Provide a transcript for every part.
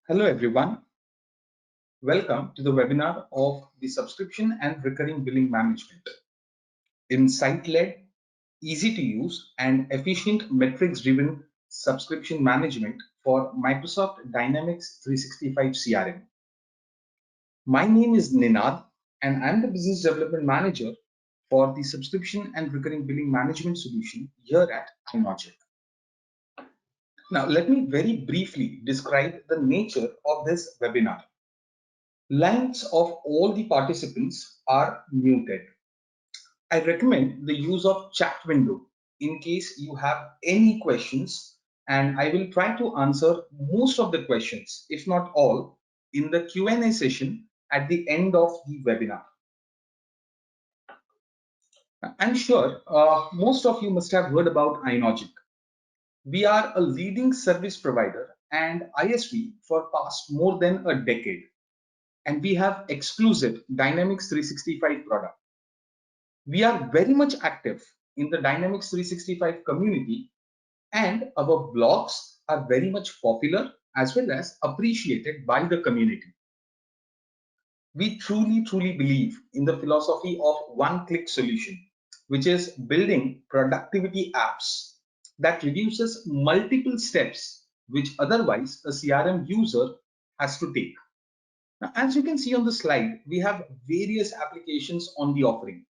Hello everyone, welcome to the webinar of the Subscription and Recurring Billing Management. Insight-led, easy to use and efficient metrics-driven subscription management for Microsoft Dynamics 365 CRM. My name is Ninad and I'm the Business Development Manager for the Subscription and Recurring Billing Management solution here at Untitled. Now, let me very briefly describe the nature of this webinar. Lines of all the participants are muted. I recommend the use of chat window in case you have any questions, and I will try to answer most of the questions, if not all, in the Q&A session at the end of the webinar. I'm sure most of you must have heard about iNogic. We are a leading service provider and ISV for past more than a decade, and we have exclusive Dynamics 365 product. We are very much active in the Dynamics 365 community, and our blogs are very much popular as well as appreciated by the community. We truly believe in the philosophy of one-click solution, which is building productivity apps that reduces multiple steps which otherwise a CRM user has to take. Now, as you can see on the slide, we have various applications on the offering.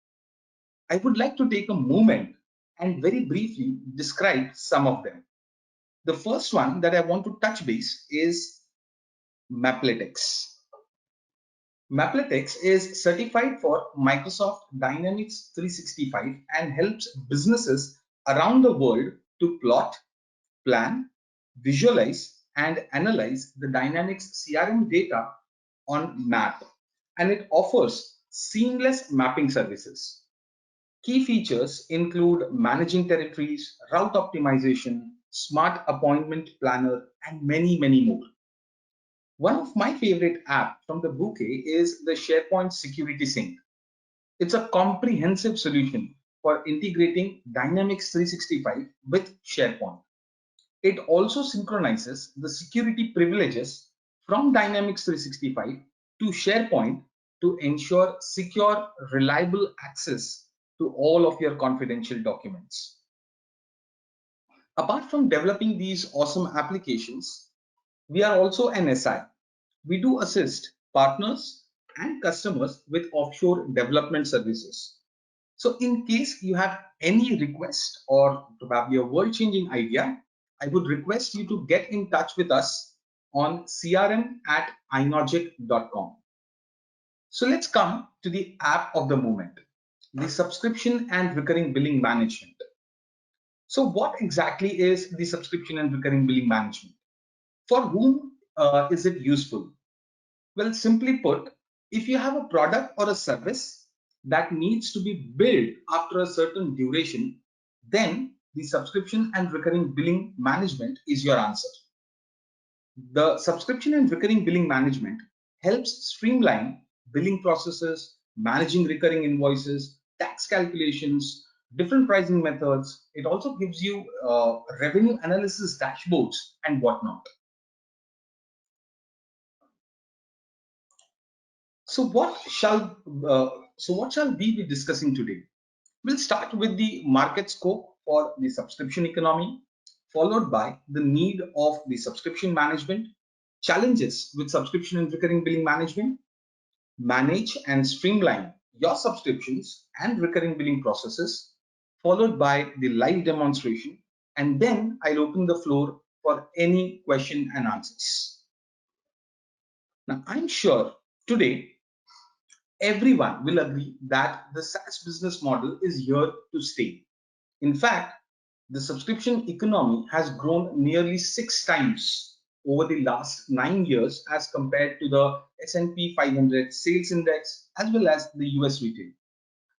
I would like to take a moment and very briefly describe some of them. The first one that I want to touch base is Mapletex. Mapletex is certified for Microsoft Dynamics 365 and helps businesses around the world to plot, plan, visualize, and analyze the Dynamics CRM data on map, and it offers seamless mapping services. Key features include managing territories, route optimization, smart appointment planner, and many more. One of my favorite apps from the bouquet is the SharePoint Security Sync. It's a comprehensive solution for integrating Dynamics 365 with SharePoint. It also synchronizes the security privileges from Dynamics 365 to SharePoint to ensure secure, reliable access to all of your confidential documents. Apart from developing these awesome applications, we are also an SI. We do assist partners and customers with offshore development services. So in case you have any request or probably a world-changing idea, I would request you to get in touch with us on crm@inogic.com. So let's come to the app of the moment, the subscription and recurring billing management. So what exactly is the subscription and recurring billing management? For whom is it useful? Well, simply put, if you have a product or a service that needs to be billed after a certain duration, then the subscription and recurring billing management is your answer. The subscription and recurring billing management helps streamline billing processes, managing recurring invoices, tax calculations, different pricing methods. It also gives you revenue analysis dashboards and whatnot. So what shall we be discussing today? We'll start with the market scope for the subscription economy, followed by the need of the subscription management, challenges with subscription and recurring billing management, manage and streamline your subscriptions and recurring billing processes, followed by the live demonstration, and then I'll open the floor for any question and answers. Now, I'm sure today everyone will agree that the SaaS business model is here to stay. In fact, the subscription economy has grown nearly 6 times over the last 9 years as compared to the S&P 500 sales index as well as the US retail.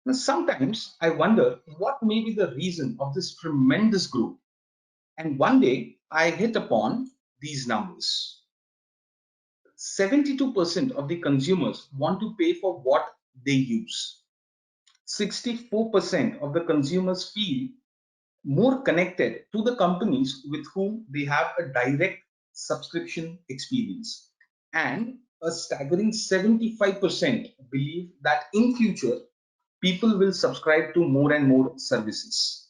Now, sometimes I wonder what may be the reason of this tremendous growth. And one day I hit upon these numbers. 72% of the consumers want to pay for what they use. 64% of the consumers feel more connected to the companies with whom they have a direct subscription experience. And a staggering 75% believe that in future, people will subscribe to more and more services.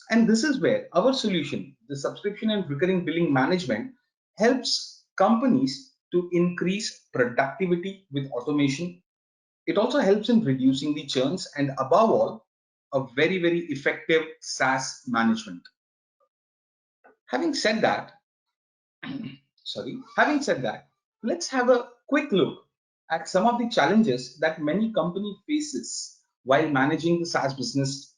And this is where our solution, the subscription and recurring billing management, helps companies to increase productivity with automation. It also helps in reducing the churns and above all, a very, very effective SaaS management. Having said that, let's have a quick look at some of the challenges that many company faces while managing the SaaS-based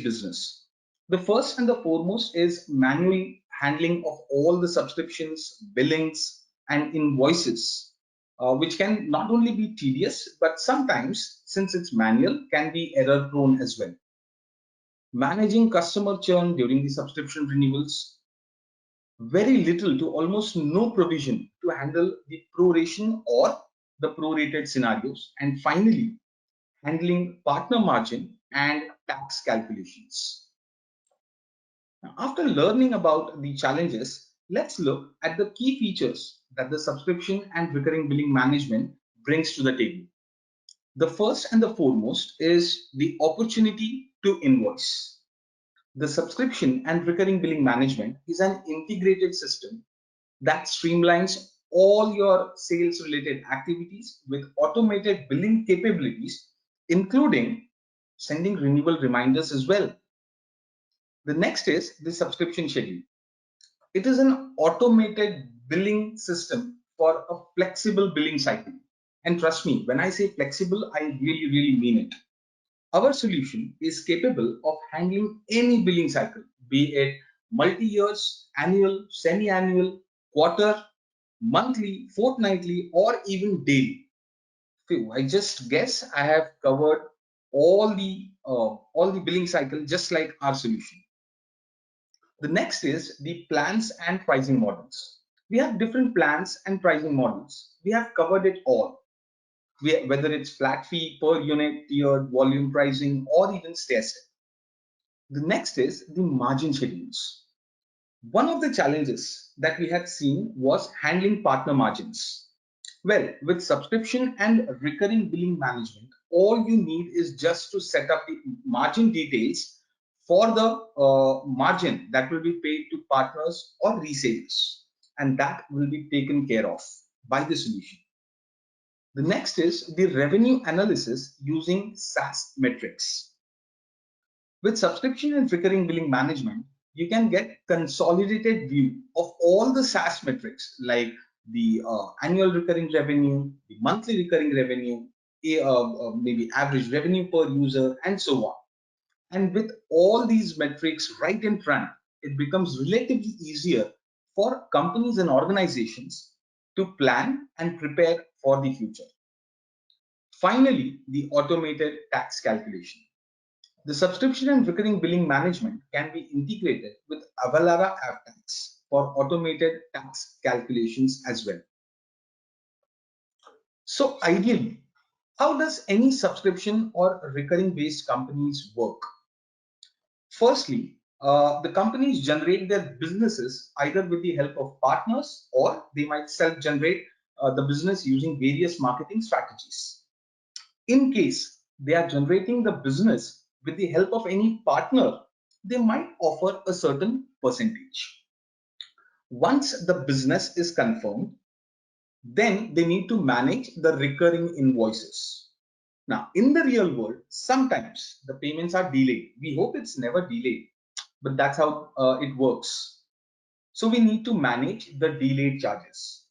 business. The first and the foremost is manual handling of all the subscriptions, billings, and invoices, which can not only be tedious, but sometimes, since it's manual, can be error prone as well. Managing customer churn during the subscription renewals, very little to almost no provision to handle the proration or the prorated scenarios, and finally, handling partner margin and tax calculations. Now, after learning about the challenges, let's look at the key features that the subscription and recurring billing management brings to the table. The first and the foremost is the opportunity to invoice. The subscription and recurring billing management is an integrated system that streamlines all your sales related activities with automated billing capabilities, including sending renewal reminders as well. The next is the subscription schedule. It is an automated billing system for a flexible billing cycle. And trust me, when I say flexible, I really, really mean it. Our solution is capable of handling any billing cycle, be it multi-years, annual, semi-annual, quarter, monthly, fortnightly, or even daily. I just guess I have covered all the billing cycle just like our solution. The next is the plans and pricing models. We have different plans and pricing models. We have covered it all. Whether it's flat fee, per unit, tiered, volume pricing, or even stair step. The next is the margin schedules. One of the challenges that we had seen was handling partner margins. Well, with subscription and recurring billing management, all you need is just to set up the margin details for the margin that will be paid to partners or resellers, and that will be taken care of by the solution. The next is the revenue analysis using SaaS metrics. With subscription and recurring billing management, you can get consolidated view of all the SaaS metrics like the annual recurring revenue, the monthly recurring revenue, maybe average revenue per user, and so on. And with all these metrics right in front, it becomes relatively easier for companies and organizations to plan and prepare for the future. Finally, the automated tax calculation. The subscription and recurring billing management can be integrated with Avalara AppTax for automated tax calculations as well. So ideally, how does any subscription or recurring based companies work? Firstly, the companies generate their businesses either with the help of partners or they might self-generate the business using various marketing strategies. In case they are generating the business with the help of any partner, they might offer a certain percentage. Once the business is confirmed, then they need to manage the recurring invoices. Now, in the real world, sometimes the payments are delayed. We hope it's never delayed, but that's how it works. So we need to manage the delayed charges.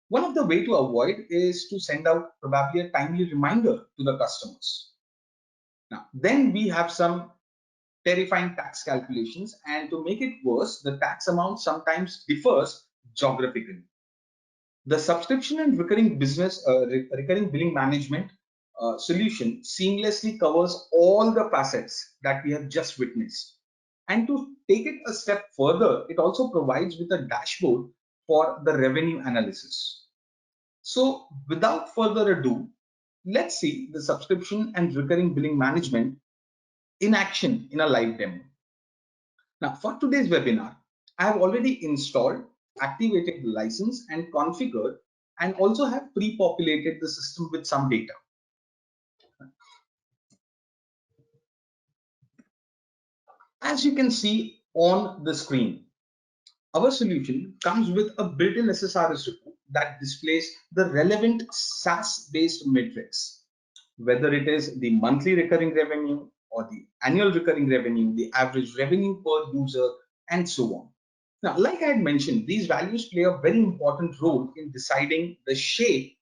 One of the way to avoid is to send out probably a timely reminder to the customers. Now, then we have some terrifying tax calculations, and to make it worse, the tax amount sometimes differs geographically. The subscription and recurring billing management solution seamlessly covers all the facets that we have just witnessed. And to take it a step further, it also provides with a dashboard for the revenue analysis. So without further ado, let's see the subscription and recurring billing management in action in a live demo. Now, for today's webinar, I have already installed activated the license and configured, and also have pre-populated the system with some data. As you can see on the screen, our solution comes with a built-in SSRS report that displays the relevant SaaS-based metrics, whether it is the monthly recurring revenue or the annual recurring revenue, the average revenue per user, and so on. Now, like I had mentioned, these values play a very important role in deciding the shape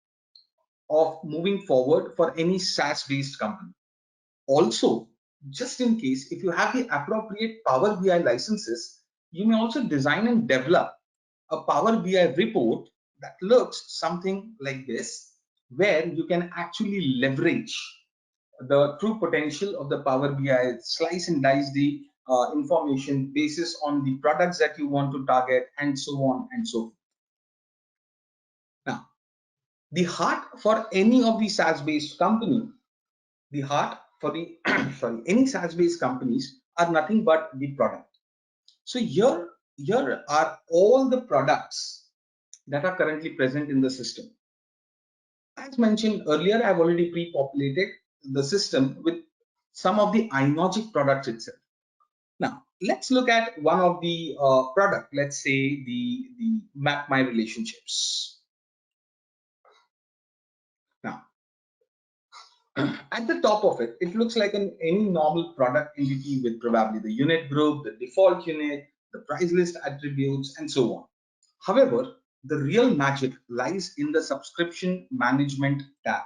of moving forward for any SaaS-based company. Also, just in case, if you have the appropriate Power BI licenses, you may also design and develop a Power BI report that looks something like this, where you can actually leverage the true potential of the Power BI, slice and dice the information basis on the products that you want to target, and so on and so forth. Now, the heart for any of the SaaS-based company, the heart for the sorry, any SaaS-based companies are nothing but the product. So here are all the products that are currently present in the system. As mentioned earlier, I've already pre-populated the system with some of the iNogic products itself. Now, let's look at one of the product. Let's say the Map My Relationships. Now, at the top of it, it looks like any normal product entity with probably the unit group, the default unit, the price list attributes, and so on. However, the real magic lies in the subscription management tab.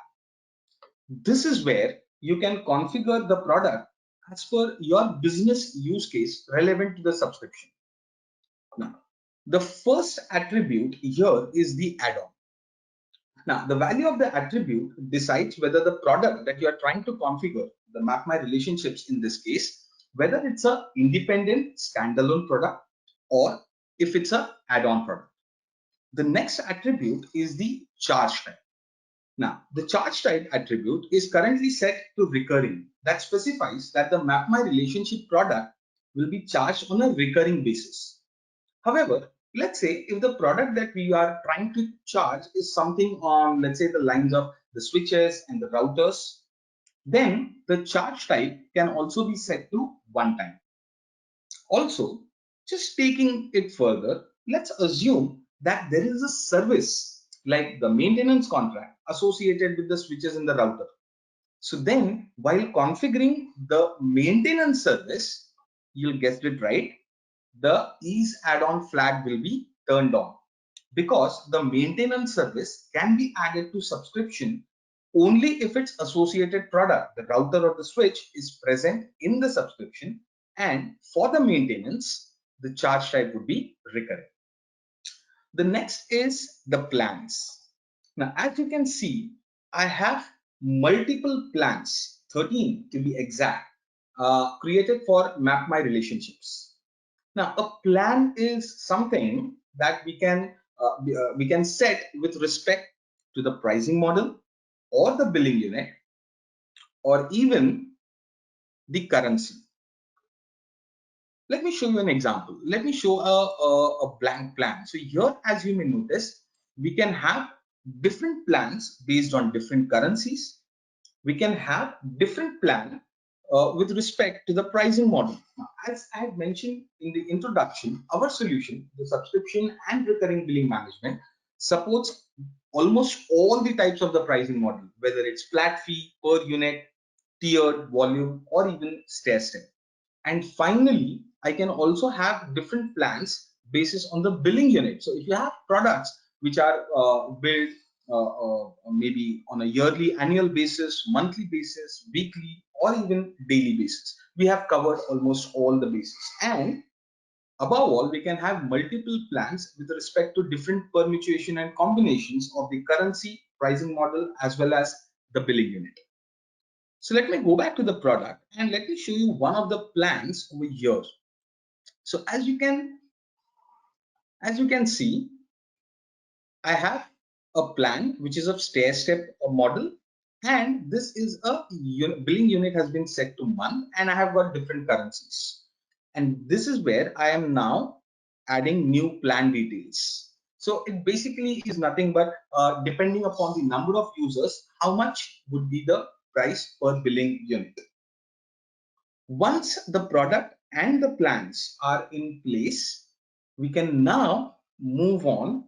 This is where you can configure the product as per your business use case relevant to the subscription. Now, the first attribute here is the add-on. Now, the value of the attribute decides whether the product that you are trying to configure, the Map My Relationships in this case, whether it's an independent standalone product or if it's an add-on product. The next attribute is the charge type. Now, the charge type attribute is currently set to recurring. That specifies that the Map My Relationship product will be charged on a recurring basis. However, let's say if the product that we are trying to charge is something on, let's say, the lines of the switches and the routers, then the charge type can also be set to one time. Also, just taking it further, let's assume that there is a service like the maintenance contract associated with the switches in the router. So then, while configuring the maintenance service, you'll guess it right, the ease add-on flag will be turned on, because the maintenance service can be added to subscription only if its associated product, the router or the switch, is present in the subscription, and for the maintenance, the charge type would be recurring. The next is the plans. Now, as you can see, I have multiple plans, 13 to be exact, created for Map My Relationships. Now, a plan is something that we can set with respect to the pricing model or the billing unit or even the currency. Let me show you an example. Let me show a blank plan. So here, as you may notice, we can have different plans based on different currencies. We can have different plan with respect to the pricing model. Now, as I had mentioned in the introduction, our solution, the subscription and recurring billing management, supports almost all the types of the pricing model, whether it's flat fee, per unit, tiered, volume, or even stair step. And finally, I can also have different plans basis on the billing unit. So if you have products which are billed maybe on a yearly, annual basis, monthly basis, weekly, or even daily basis, we have covered almost all the bases. And above all, we can have multiple plans with respect to different permutation and combinations of the currency, pricing model, as well as the billing unit. So let me go back to the product and let me show you one of the plans over here. So as you can see, I have a plan which is of stair step model, and this is a billing unit has been set to month, and I have got different currencies. And this is where I am now adding new plan details. So it basically is nothing but depending upon the number of users, how much would be the price per billing unit. Once the product and the plans are in place, we can now move on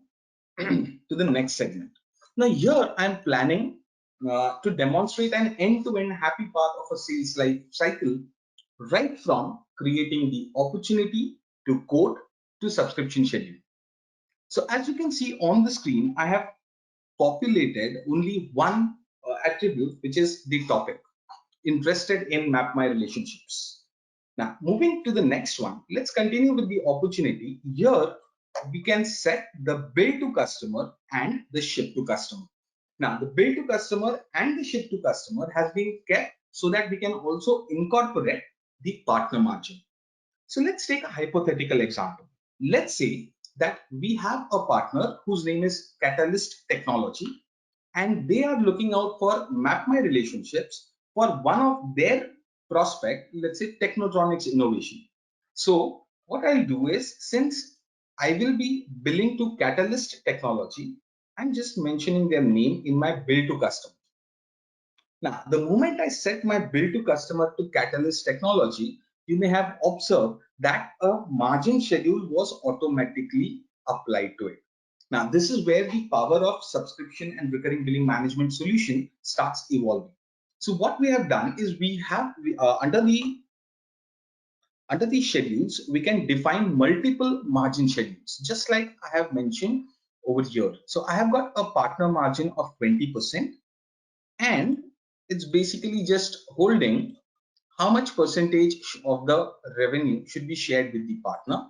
to the next segment. Now here I'm planning to demonstrate an end-to-end happy path of a sales life cycle, right from creating the opportunity to quote to subscription schedule. So as you can see on the screen, I have populated only one attribute, which is the topic, interested in Map My Relationships. Now, moving to the next one, let's continue with the opportunity. Here, we can set the bill to customer and the ship to customer. Now, the bill to customer and the ship to customer has been kept so that we can also incorporate the partner margin. So let's take a hypothetical example. Let's say that we have a partner whose name is Catalyst Technology, and they are looking out for Map My Relationships for one of their prospect, let's say Technotronics Innovation. So what I'll do is, since I will be billing to Catalyst Technology, I'm just mentioning their name in my bill to customer. Now, the moment I set my bill to customer to Catalyst Technology, you may have observed that a margin schedule was automatically applied to it. Now, this is where the power of subscription and recurring billing management solution starts evolving. So what we have done is we have under the schedules, we can define multiple margin schedules, just like I have mentioned over here. So I have got a partner margin of 20%, and it's basically just holding how much percentage of the revenue should be shared with the partner.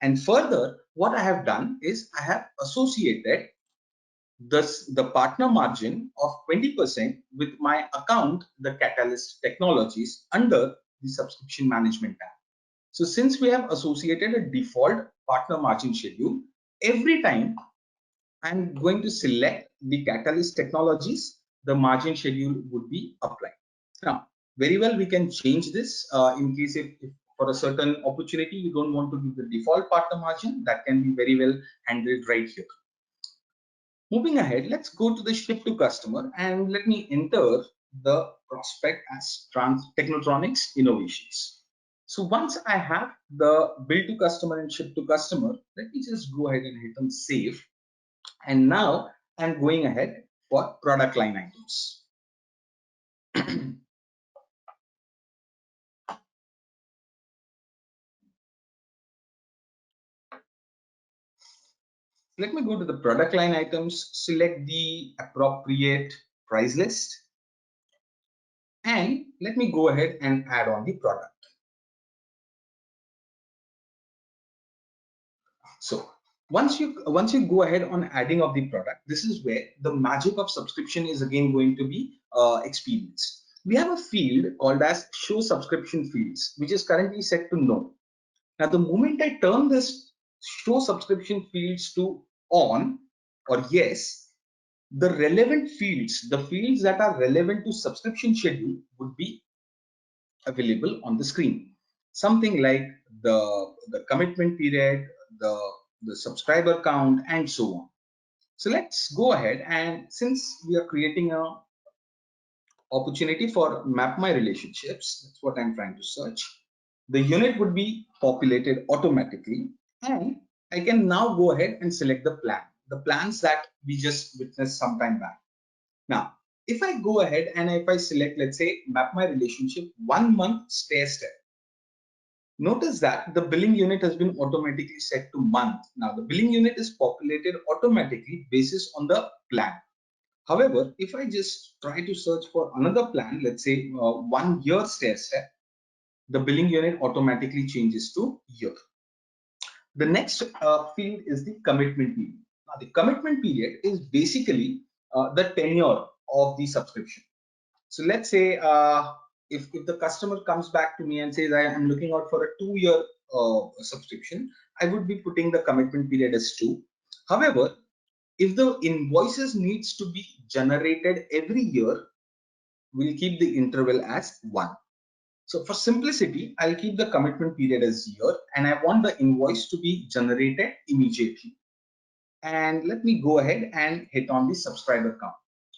And further, what I have done is I have associated the partner margin of 20% with my account, the Catalyst Technologies, under the subscription management tab. So since we have associated a default partner margin schedule, every time I'm going to select the Catalyst Technologies, the margin schedule would be applied. Now, very well, we can change this in case if for a certain opportunity you don't want to do the default partner margin, that can be very well handled right here. Moving ahead, let's go to the ship to customer and let me enter the prospect as Technotronics Innovations. So once I have the bill to customer and ship to customer, let me just go ahead and hit on save. And now I'm going ahead for product line items. Let me go to the product line items, select the appropriate price list, and let me go ahead and add on the product. So once you go ahead on adding of the product, this is where the magic of subscription is again going to be experienced. We have a field called as show subscription fields, which is currently set to no. Now, the moment I turn this show subscription fields to on or yes, the relevant fields, the fields that are relevant to subscription schedule, would be available on the screen. Something like the commitment period, the subscriber count, and so on. So let's go ahead, and since we are creating a opportunity for Map My Relationships, that's what I'm trying to search, the unit would be populated automatically, and I can now go ahead and select the plan, the plans that we just witnessed some time back. Now, if I go ahead and if I select, let's say, Map My Relationship 1 month stair step, notice that the billing unit has been automatically set to month. Now, the billing unit is populated automatically basis on the plan. However, if I just try to search for another plan, let's say 1 year stair step, the billing unit automatically changes to year. The next field is the commitment period. Now, the commitment period is basically the tenure of the subscription. So let's say if the customer comes back to me and says I am looking out for a 2-year subscription, I would be putting the commitment period as 2. However, if the invoices needs to be generated every year, we'll keep the interval as 1. So for simplicity, I'll keep the commitment period as year and I want the invoice to be generated immediately. And let me go ahead and hit on the subscriber count.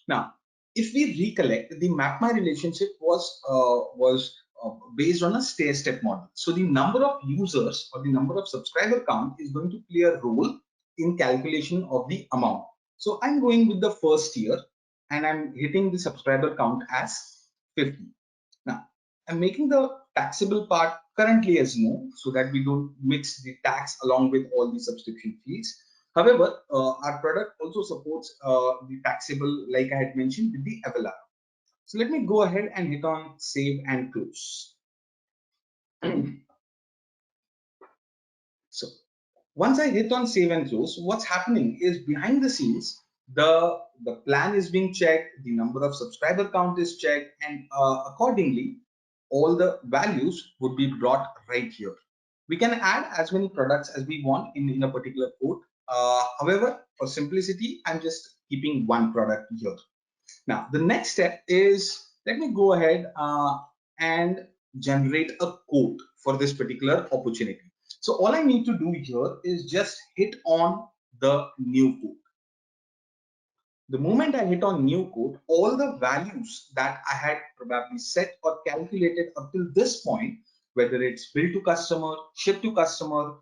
Now, if we recollect, the MapMy relationship was based on a stair-step model. So the number of users or the number of subscriber count is going to play a role in calculation of the amount. So I'm going with the first year and I'm hitting the subscriber count as 50. Now, I'm making the taxable part currently as no, so that we don't mix the tax along with all the subscription fees. However, our product also supports the taxable, like I had mentioned, with the Avalar. So let me go ahead and hit on save and close. So once I hit on save and close, what's happening is behind the scenes, the plan is being checked, the number of subscriber count is checked, and accordingly, all the values would be brought right here. We can add as many products as we want in a particular code. However, for simplicity, I'm just keeping one product here. Now, the next step is, let me go ahead and generate a code for this particular opportunity. So all I need to do here is just hit on the new code. The moment I hit on new code, all the values that I had probably set or calculated up till this point, whether it's bill to customer, ship to customer,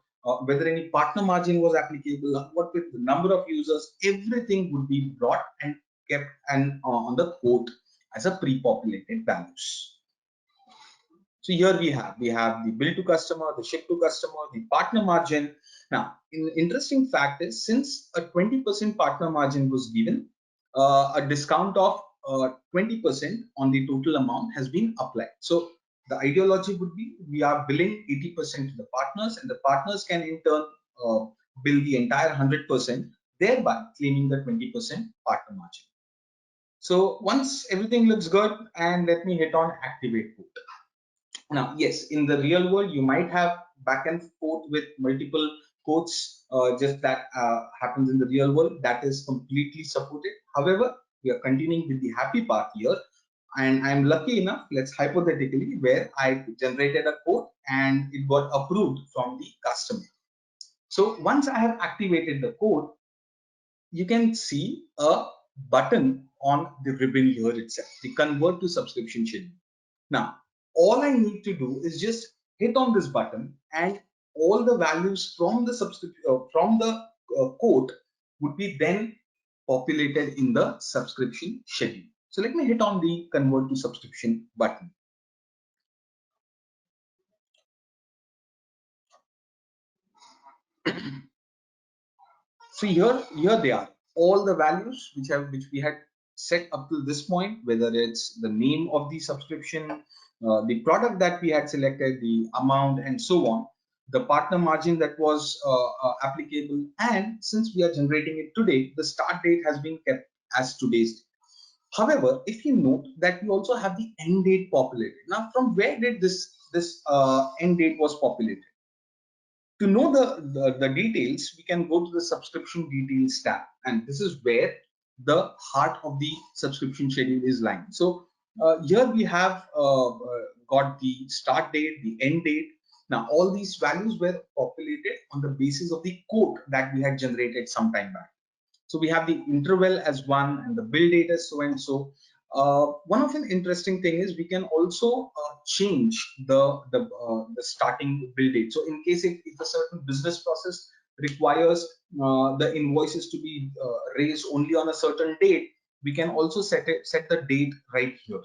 whether any partner margin was applicable, what with the number of users, everything would be brought and kept on the code as a pre-populated values. So here we have the bill to customer, the ship to customer, the partner margin. Now, an interesting fact is, since a 20% partner margin was given, a discount of 20% on the total amount has been applied. So the ideology would be we are billing 80% to the partners, and the partners can in turn bill the entire 100%, thereby claiming the 20% partner margin. So once everything looks good, and let me hit on activate code. Now, yes, in the real world, you might have back and forth with multiple codes, just that happens in the real world. That is completely supported. However, we are continuing with the happy part here. And I'm lucky enough, let's hypothetically, where I generated a code and it got approved from the customer. So once I have activated the code, you can see a button on the ribbon here itself, the convert to subscription schedule. Now, all I need to do is just hit on this button, and all the values from the code would be then populated in the subscription schedule. So let me hit on the convert to subscription button. So here they are, all the values which we had set up to this point, whether it's the name of the subscription, the product that we had selected, the amount, and so on, the partner margin that was applicable, and since we are generating it today, the start date has been kept as today's date. However, if you note that we also have the end date populated. Now, from where did this end date was populated? To know the details, we can go to the subscription details tab, and this is where the heart of the subscription schedule is lying. So here we have got the start date, the end date. Now all these values were populated on the basis of the code that we had generated some time back. So we have the interval as one and the bill date as so and so. One of an interesting thing is we can also change the starting bill date. So in case if a certain business process requires the invoices to be raised only on a certain date, we can also set the date right here.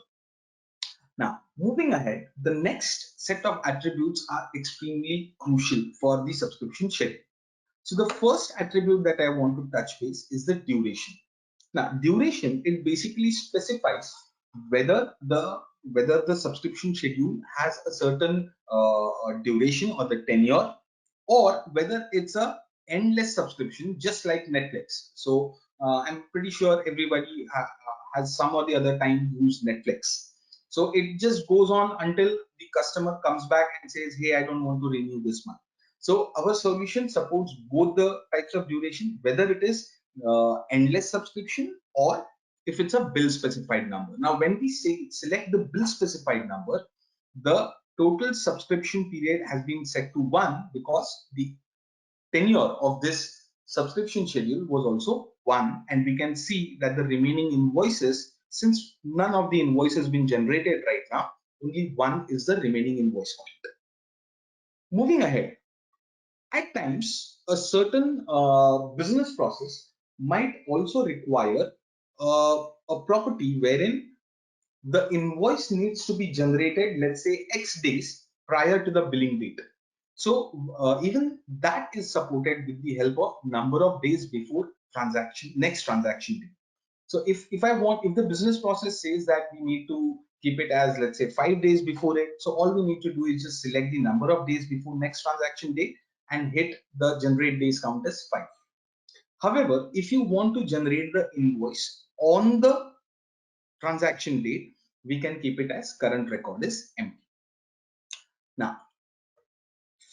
Now, moving ahead, the next set of attributes are extremely crucial for the subscription schedule. So the first attribute that I want to touch base is the duration. Now, duration, it basically specifies whether the subscription schedule has a certain duration or the tenure, or whether it's a endless subscription, just like Netflix. So I'm pretty sure everybody has some or the other time used Netflix. So it just goes on until the customer comes back and says, hey, I don't want to renew this month. So our solution supports both the types of duration, whether it is endless subscription or if it's a bill specified number. Now, when we say select the bill specified number, the total subscription period has been set to 1 because the tenure of this subscription schedule was also 1, and we can see that the remaining invoices, since none of the invoices been generated right now, only 1 is the remaining invoice count. Moving ahead, at times a certain business process might also require a property wherein the invoice needs to be generated, let's say X days prior to the billing date. So even that is supported with the help of number of days before next transaction date. So if the business process says that we need to keep it as, let's say, 5 days before it, so all we need to do is just select the number of days before next transaction date and hit the generate days count as 5. However, if you want to generate the invoice on the transaction date, we can keep it as current record is empty. Now,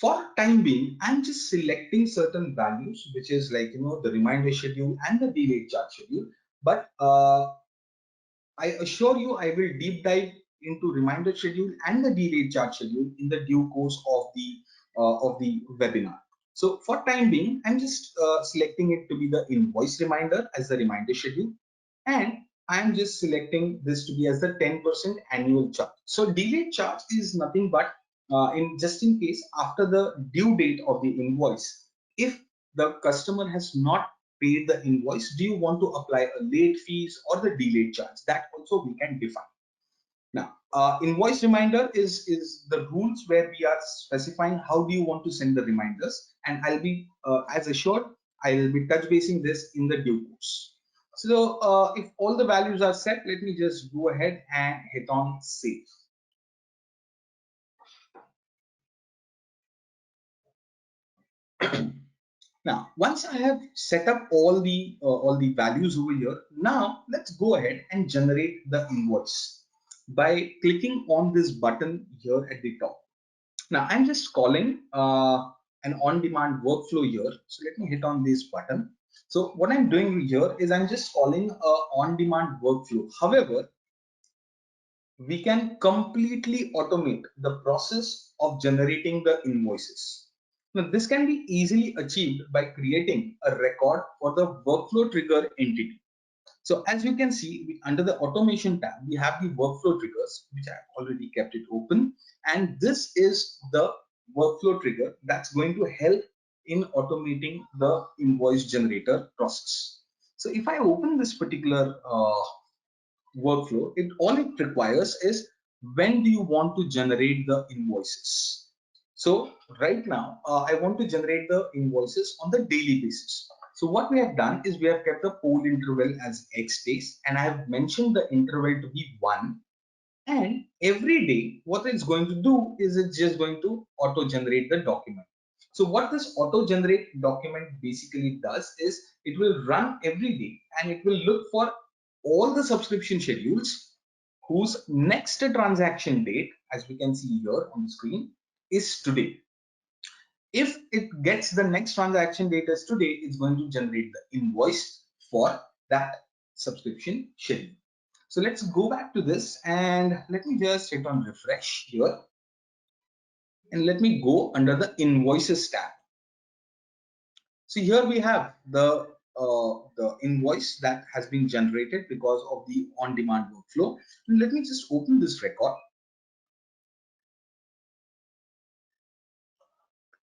for time being, I'm just selecting certain values, which is like, the reminder schedule and the delayed charge schedule. But I assure you, I will deep dive into reminder schedule and the delayed charge schedule in the due course of the webinar. So for time being, I'm just selecting it to be the invoice reminder as the reminder schedule, and I'm just selecting this to be as the 10% annual charge. So delayed charge is nothing but in case after the due date of the invoice, if the customer has not paid the invoice, do you want to apply a late fees or the delayed charge? That also we can define. Now, invoice reminder is the rules where we are specifying how do you want to send the reminders, and I'll be as assured I will be touch basing this in the due course. So if all the values are set, let me just go ahead and hit on save. Now, once I have set up all the values over here, now let's go ahead and generate the invoice by clicking on this button here at the top. Now, I'm just calling an on-demand workflow here. So let me hit on this button. So what I'm doing here is I'm just calling a on-demand workflow. However, we can completely automate the process of generating the invoices. Now, this can be easily achieved by creating a record for the workflow trigger entity. So as you can see, under the automation tab, we have the workflow triggers, which I've already kept it open. And this is the workflow trigger that's going to help in automating the invoice generator process. So if I open this particular workflow, all it requires is when do you want to generate the invoices. So right now I want to generate the invoices on the daily basis. So what we have done is we have kept the poll interval as X days, and I have mentioned the interval to be 1. And every day what it's going to do is it's just going to auto generate the document. So what this auto generate document basically does is it will run every day and it will look for all the subscription schedules whose next transaction date, as we can see here on the screen, is today. If it gets the next transaction date as today, it's going to generate the invoice for that subscription schedule. So let's go back to this and let me just hit on refresh here. And let me go under the invoices tab. So here we have the invoice that has been generated because of the on-demand workflow. And let me just open this record.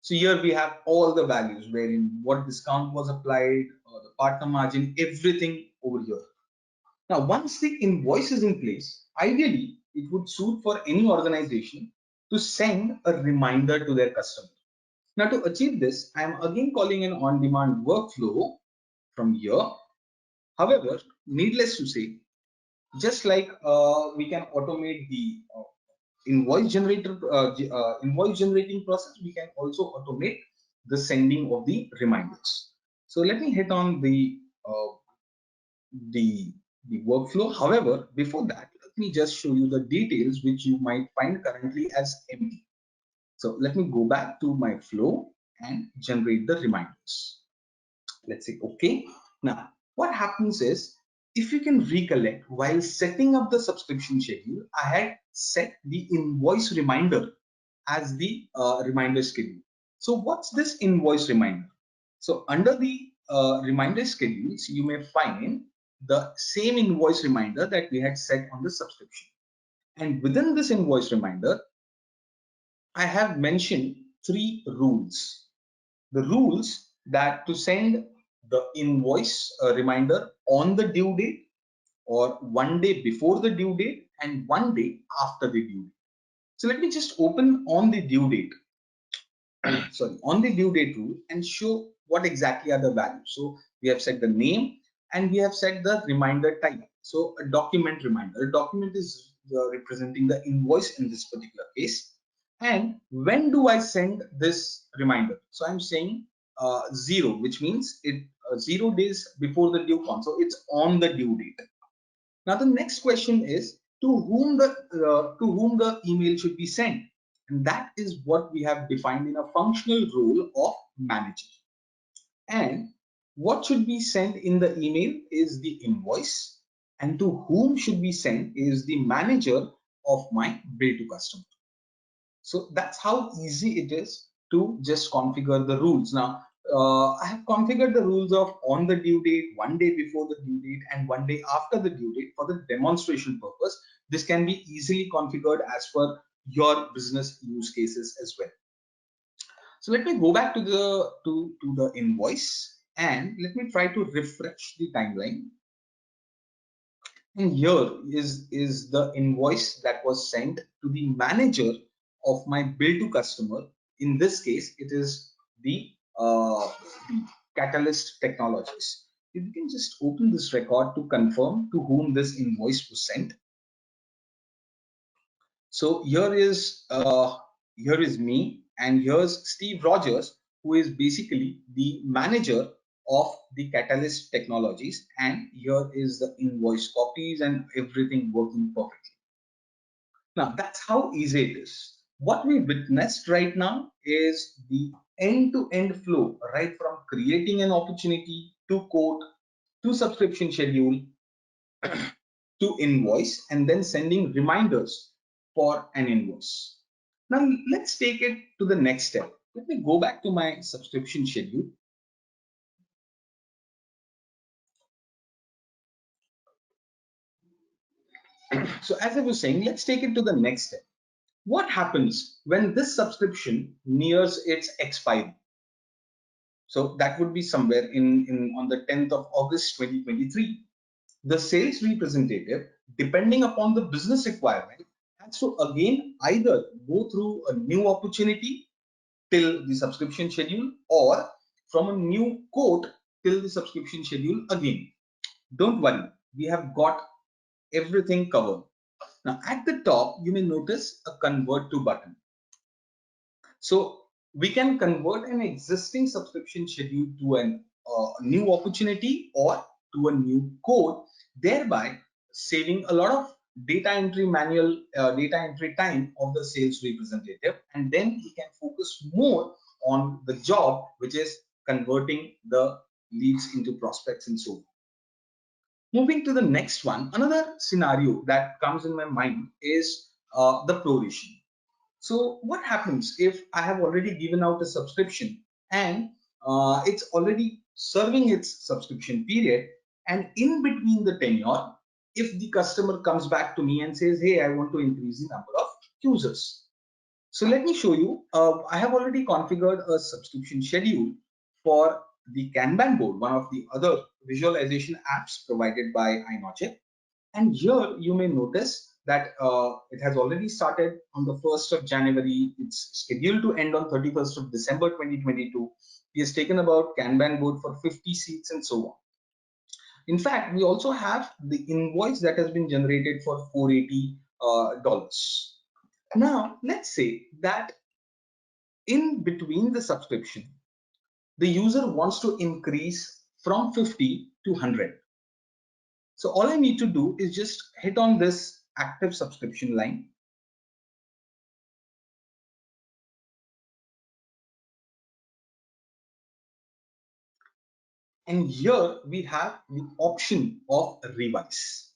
So here we have all the values wherein what discount was applied, the partner margin, everything over here. Now, once the invoice is in place, ideally, it would suit for any organization to send a reminder to their customer. Now, to achieve this, I am again calling an on-demand workflow from here. However, needless to say, just like we can automate the invoice generating process, we can also automate the sending of the reminders. So let me hit on the workflow. However, before that, let me just show you the details which you might find currently as empty. So let me go back to my flow and generate the reminders. Let's say okay. Now what happens is, if you can recollect, while setting up the subscription schedule, I had set the invoice reminder as the reminder schedule. So what's this invoice reminder? So under the reminder schedules, you may find the same invoice reminder that we had set on the subscription. And within this invoice reminder, I have mentioned 3 rules. The rules that to send the invoice reminder on the due date, or 1 day before the due date, and 1 day after the due date. So let me just open on the due date, sorry, on the due date rule and show what exactly are the values. So we have set the name and we have set the reminder type. So a document reminder. A document is representing the invoice in this particular case. And when do I send this reminder? So I'm saying 0, which means it 0 days before the due con. So it's on the due date. Now the next question is to whom the email should be sent, and that is what we have defined in a functional role of manager. And what should be sent in the email is the invoice, and to whom should be sent is the manager of my bill to customer. So that's how easy it is to just configure the rules. Now, I have configured the rules of on the due date, 1 day before the due date, and 1 day after the due date for the demonstration purpose. This can be easily configured as per your business use cases as well. So let me go back to the invoice and let me try to refresh the timeline. And here is the invoice that was sent to the manager of my bill to customer. In this case, it is the Catalyst Technologies. If you can just open this record to confirm to whom this invoice was sent. So here is me, and here's Steve Rogers, who is basically the manager of the Catalyst Technologies, and here is the invoice copies and everything working perfectly. Now that's how easy it is. What we witnessed right now is the end-to-end flow, right from creating an opportunity to quote to subscription schedule to invoice, and then sending reminders for an invoice. Now let's take it to the next step. Let me go back to my subscription schedule. So as I was saying, let's take it to the next step. What happens when this subscription nears its expiry? So that would be somewhere on the 10th of August 2023. The sales representative, depending upon the business requirement, has to again either go through a new opportunity till the subscription schedule, or from a new quote till the subscription schedule again. Don't worry, we have got everything covered. Now at the top, you may notice a convert to button. So we can convert an existing subscription schedule to a new opportunity or to a new quote, thereby saving a lot of data entry time of the sales representative, and then he can focus more on the job, which is converting the leads into prospects and so on. Moving to the next one, another scenario that comes in my mind is the proration. So what happens if I have already given out a subscription and it's already serving its subscription period, and in between the tenure, if the customer comes back to me and says, hey, I want to increase the number of users. So let me show you. I have already configured a subscription schedule for the Kanban board, one of the other visualization apps provided by iNotch. And here you may notice that it has already started on the 1st of January. It's scheduled to end on 31st of December 2022. He has taken about Kanban board for 50 seats and so on. In fact, we also have the invoice that has been generated for $480. Now, let's say that in between the subscription, the user wants to increase from 50 to 100. So all I need to do is just hit on this active subscription line. And here we have the option of revise.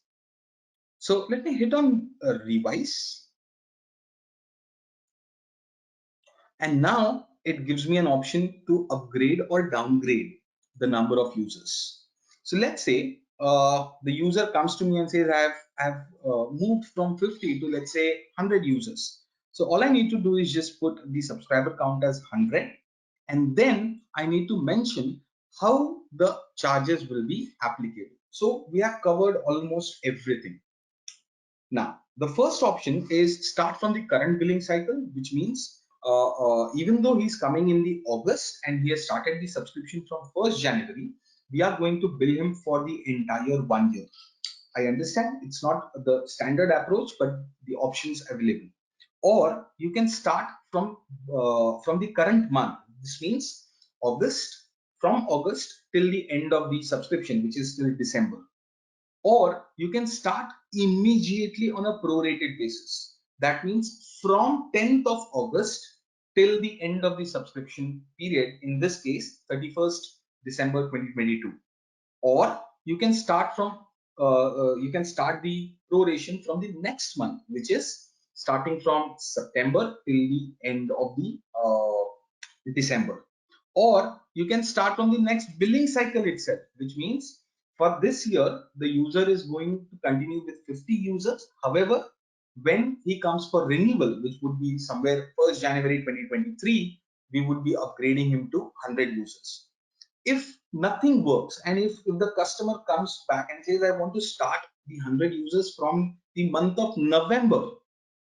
So let me hit on revise. And now it gives me an option to upgrade or downgrade the number of users. So let's say the user comes to me and says I've moved from 50 to, let's say, 100 users. So all I need to do is just put the subscriber count as 100, and then I need to mention how the charges will be applicable. So we have covered almost everything. Now, the first option is start from the current billing cycle, which means even though he's coming in the August and he has started the subscription from 1st January, we are going to bill him for the entire 1 year. I understand it's not the standard approach, but the options available. Or you can start from the current month. This means August, from August till the end of the subscription, which is till December. Or you can start immediately on a prorated basis. That means from 10th of August till the end of the subscription period, in this case 31st December 2022. Or you can start the proration from the next month, which is starting from September till the end of the December. Or you can start from the next billing cycle itself, which means for this year, the user is going to continue with 50 users. However, when he comes for renewal, which would be somewhere 1st January 2023, we would be upgrading him to 100 users. If nothing works, and if the customer comes back and says, I want to start the 100 users from the month of November,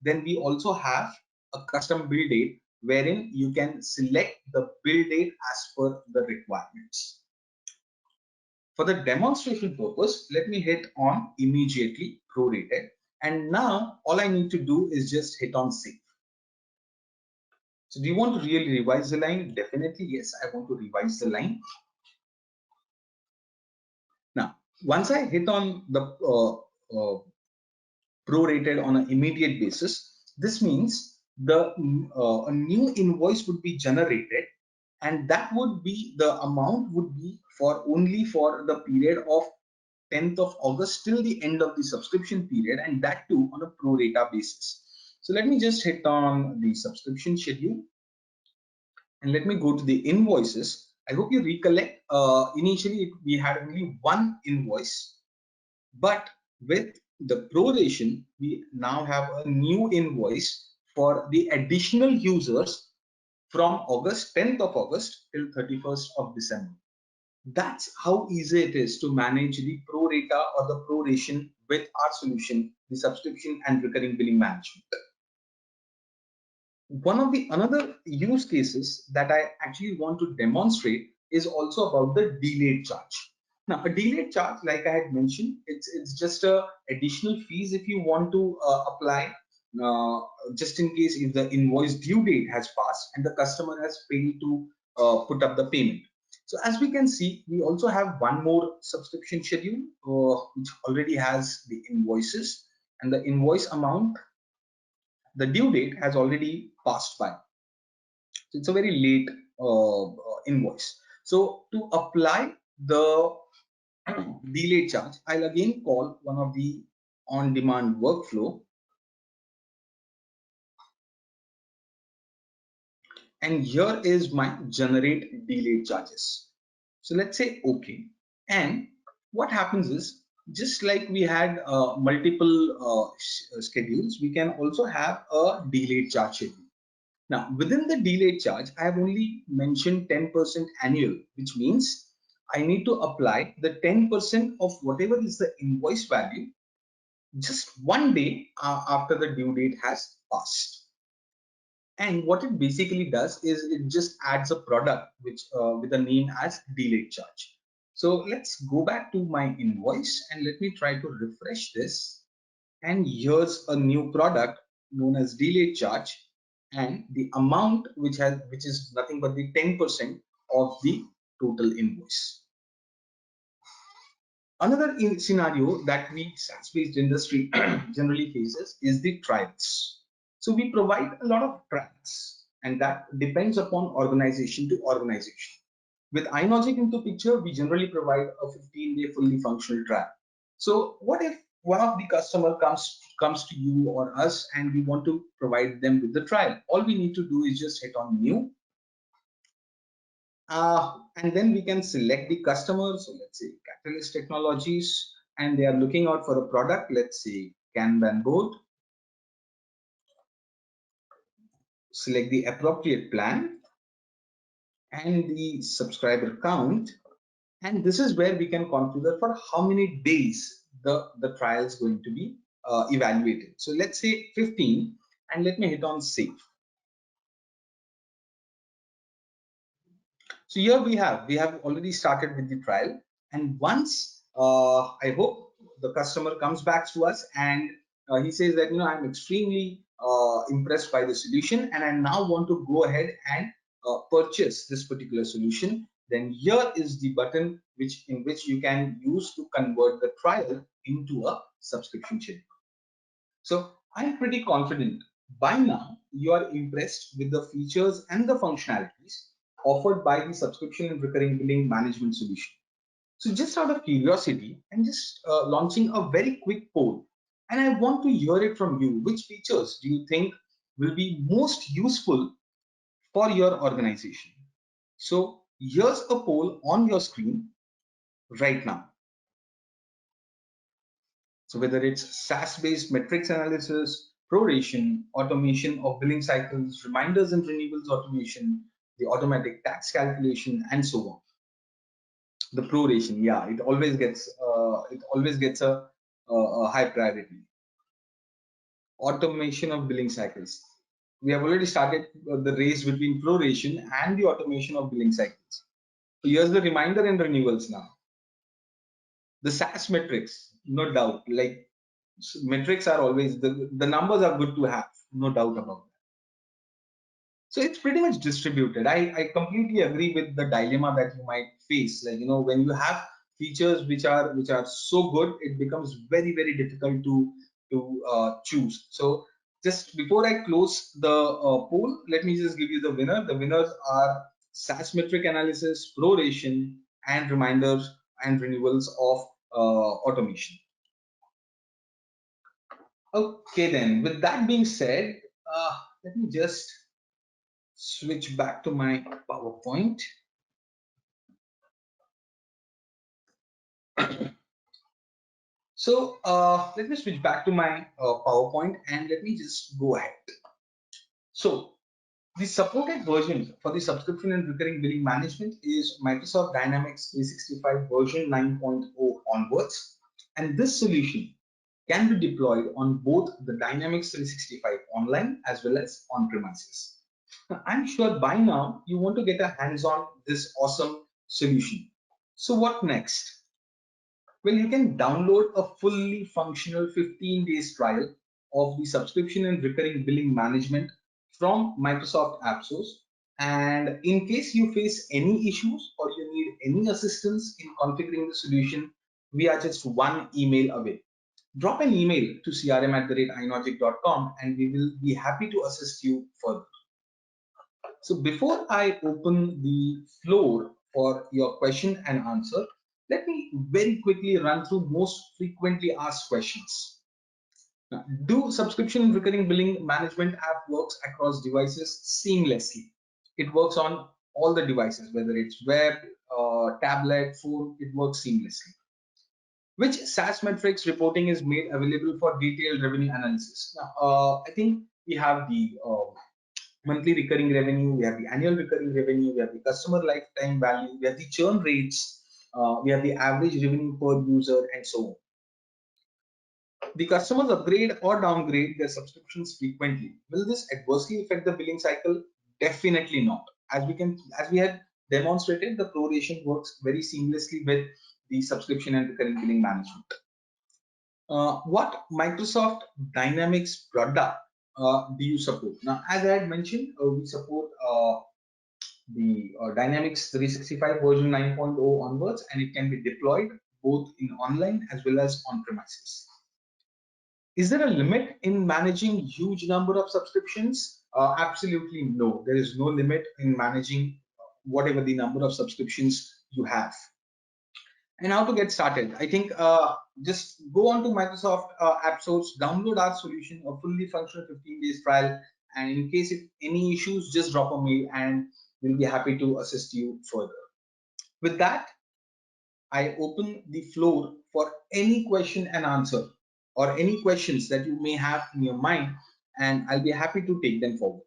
then we also have a custom bill date wherein you can select the bill date as per the requirements. For the demonstration purpose, let me hit on immediately prorated. And now all I need to do is just hit on save. So do you want to really revise the line? Definitely yes, I want to revise the line. Now, once I hit on the prorated on an immediate basis, this means a new invoice would be generated, and that would be, the amount would be for only for the period of 10th of August till the end of the subscription period, and that too on a pro rata basis. So let me just hit on the subscription schedule and let me go to the invoices. I hope you recollect, initially we had only one invoice, but with the proration, we now have a new invoice for the additional users from August, 10th of August till 31st of December. That's how easy it is to manage the pro rata or the proration with our solution, the subscription and recurring billing management. One of the another use cases that I actually want to demonstrate is also about the delayed charge. Now, a delayed charge, like I had mentioned, it's just a additional fees if you want to apply, just in case if the invoice due date has passed and the customer has failed to put up the payment. So as we can see, we also have one more subscription schedule which already has the invoices, and the invoice amount, the due date has already passed by. So it's a very late invoice. So to apply the delayed charge, I'll again call one of the on-demand workflow, and here is my generate delayed charges. So let's say okay, and what happens is, just like we had multiple schedules, we can also have a delayed charge schedule. Now, within the delayed charge, I have only mentioned 10% annual, which means I need to apply the 10% of whatever is the invoice value just one day after the due date has passed. And what it basically does is it just adds a product which with a name as delayed charge. So let's go back to my invoice and let me try to refresh this. And here's a new product known as delayed charge, and the amount which is nothing but the 10% of the total invoice. Another scenario that we SaaS-based industry generally faces is the trials. So we provide a lot of trials, and that depends upon organization to organization. With iLogic into picture, we generally provide a 15-day fully functional trial. So what if one of the customer comes to you or us, and we want to provide them with the trial. All we need to do is just hit on new, and then we can select the customer. So let's say Catalyst Technologies, and they are looking out for a product, let's say Kanban board. Select the appropriate plan and the subscriber count, and this is where we can configure for how many days the trial is going to be evaluated. So let's say 15, and let me hit on save. So here we have already started with the trial, and once I hope the customer comes back to us and he says that, I'm extremely impressed by the solution, and I now want to go ahead and purchase this particular solution. Then here is the button in which you can use to convert the trial into a subscription schedule. So I'm pretty confident by now you are impressed with the features and the functionalities offered by the subscription and recurring billing management solution. So just out of curiosity, I'm just launching a very quick poll, and I want to hear it from you. Which features do you think will be most useful for your organization? So here's a poll on your screen right now. So whether it's SaaS-based metrics analysis, proration, automation of billing cycles, reminders and renewals automation, the automatic tax calculation, and so on. The proration, yeah, it always gets a high priority. Automation of billing cycles. We have already started the race between proration and the automation of billing cycles. So here's the reminder and renewals now. The SaaS metrics, no doubt, like metrics are always, the numbers are good to have, no doubt about that. So it's pretty much distributed. I completely agree with the dilemma that you might face. Like, when you have features which are so good, it becomes very, very difficult to choose. So just before I close the poll, let me just give you the winner. The winners are SaaS metric analysis, proration, and reminders and renewals of automation. Okay, then with that being said, let me just switch back to my PowerPoint. So let me switch back to my PowerPoint, and let me just go ahead. So the supported version for the subscription and recurring billing management is Microsoft Dynamics 365 version 9.0 onwards, and this solution can be deployed on both the Dynamics 365 online as well as on premises. Now, I'm sure by now you want to get a hands on this awesome solution. So what next? Well, you can download a fully functional 15 days trial of the subscription and recurring billing management from Microsoft App Stores. And in case you face any issues or you need any assistance in configuring the solution, we are just one email away. Drop an email to crm@inogic.com and we will be happy to assist you further. So before I open the floor for your question and answer, let me very quickly run through most frequently asked questions. Now, do subscription and recurring billing management app works across devices seamlessly? It works on all the devices, whether it's web, tablet, phone, it works seamlessly. Which SaaS metrics reporting is made available for detailed revenue analysis? Now, I think we have the monthly recurring revenue, we have the annual recurring revenue, we have the customer lifetime value, we have the churn rates, we have the average revenue per user, and so on. The customers upgrade or downgrade their subscriptions frequently. Will this adversely affect the billing cycle? Definitely not. As we had demonstrated, the proration works very seamlessly with the subscription and recurring billing management. What Microsoft Dynamics product do you support? Now, as I had mentioned, we support the Dynamics 365 version 9.0 onwards, and it can be deployed both in online as well as on premises. Is there a limit in managing huge number of subscriptions? Absolutely no. There is no limit in managing whatever the number of subscriptions you have. And how to get started? I think just go on to Microsoft App Stores, download our solution, a fully functional 15 days trial. And in case if any issues, just drop a mail and we'll be happy to assist you further. With that, I open the floor for any question and answer or any questions that you may have in your mind, and I'll be happy to take them forward.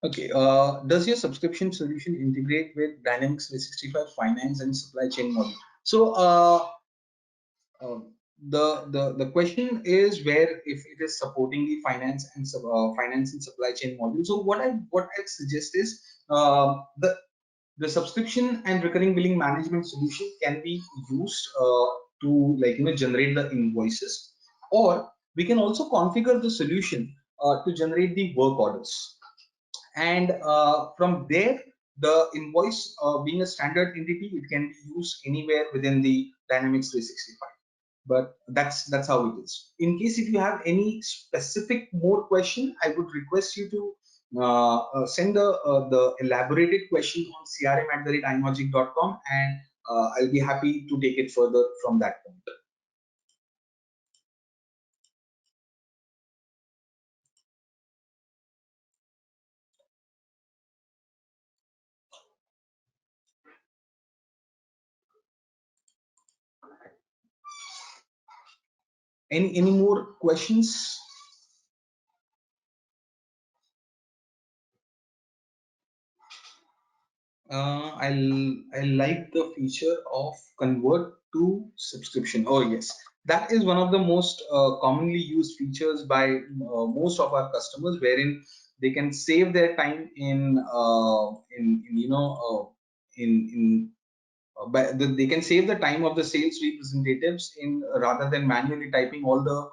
Okay, does your subscription solution integrate with Dynamics 365 finance and supply chain model? So the question is where if it is supporting the finance and supply chain module. So what I suggest is the subscription and recurring billing management solution can be used to generate the invoices, or we can also configure the solution to generate the work orders. And from there, the invoice being a standard entity, it can be used anywhere within the Dynamics 365. But that's how it is. In case if you have any specific more question, I would request you to send the elaborated question on crm@imagic.com, and I'll be happy to take it further from that point. Any more questions? I like the feature of convert to subscription. Oh yes, that is one of the most commonly used features by most of our customers, wherein they can save their time they can save the time of the sales representatives in rather than manually typing all the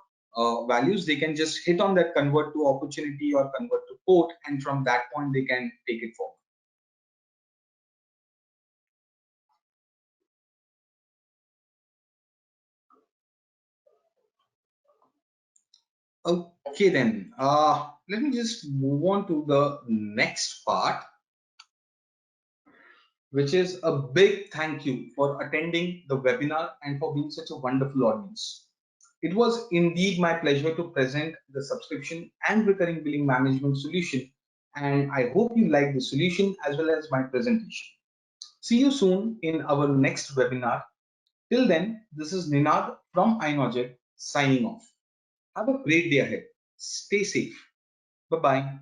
values. They can just hit on that convert to opportunity or convert to quote, and from that point they can take it forward. Okay, then let me just move on to the next part, which is a big thank you for attending the webinar and for being such a wonderful audience. It was indeed my pleasure to present the subscription and recurring billing management solution, and I hope you like the solution as well as my presentation. See you soon in our next webinar. Till then, this is Ninad from iNoject signing off. Have a great day ahead. Stay safe. Bye-bye.